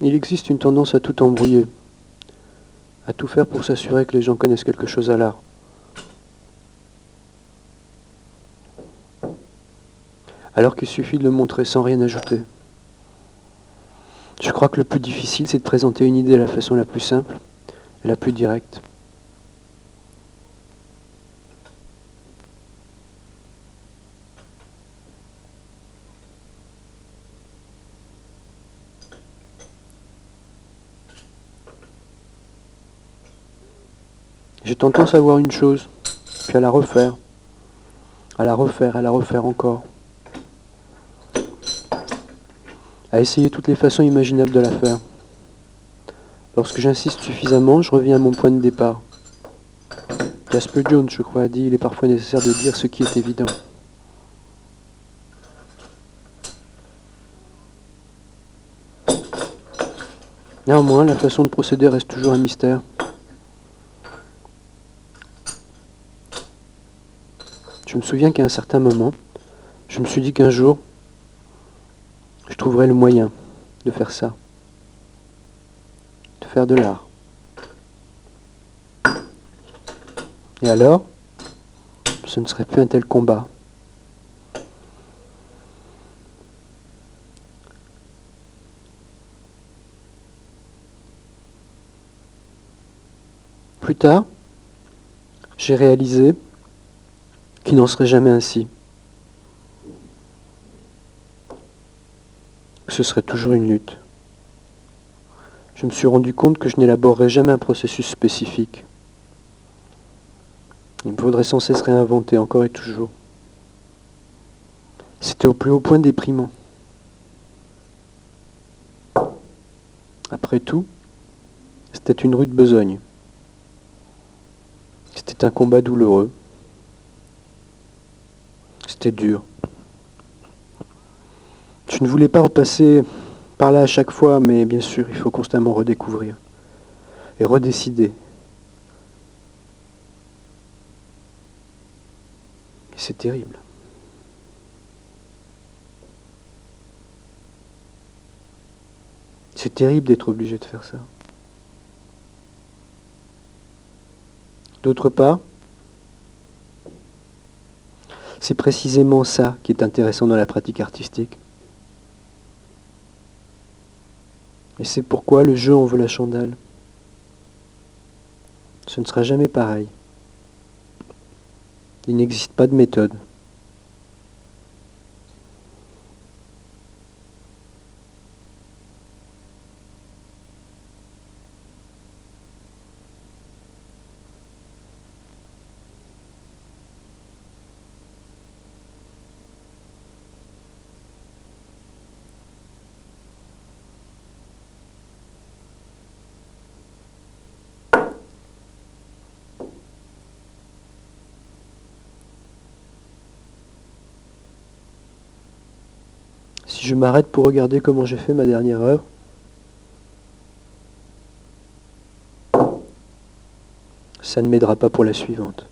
Il existe une tendance à tout embrouiller, à tout faire pour s'assurer que les gens connaissent quelque chose à l'art. Alors qu'il suffit de le montrer sans rien ajouter. Je crois que le plus difficile, c'est de présenter une idée de la façon la plus simple et la plus directe. J'ai tendance à voir une chose, puis à la refaire, à la refaire, à la refaire encore. À essayer toutes les façons imaginables de la faire. Lorsque j'insiste suffisamment, je reviens à mon point de départ. Jasper Jones, je crois, a dit « Il est parfois nécessaire de dire ce qui est évident ». Néanmoins, la façon de procéder reste toujours un mystère. Je me souviens qu'à un certain moment, je me suis dit qu'un jour, je trouverais le moyen de faire ça, de faire de l'art. Et alors, ce ne serait plus un tel combat. Plus tard, j'ai réalisé qu'il n'en serait jamais ainsi. Ce serait toujours une lutte. Je me suis rendu compte que je n'élaborerais jamais un processus spécifique. Il me faudrait sans cesse réinventer encore et toujours. C'était au plus haut point déprimant. Après tout, c'était une rude besogne. C'était un combat douloureux. C'était dur. Je ne voulais pas repasser par là à chaque fois, mais bien sûr, il faut constamment redécouvrir et redécider. Et c'est terrible. C'est terrible d'être obligé de faire ça. D'autre part, c'est précisément ça qui est intéressant dans la pratique artistique. Et c'est pourquoi le jeu en veut la chandelle. Ce ne sera jamais pareil. Il n'existe pas de méthode. Si je m'arrête pour regarder comment j'ai fait ma dernière œuvre, ça ne m'aidera pas pour la suivante.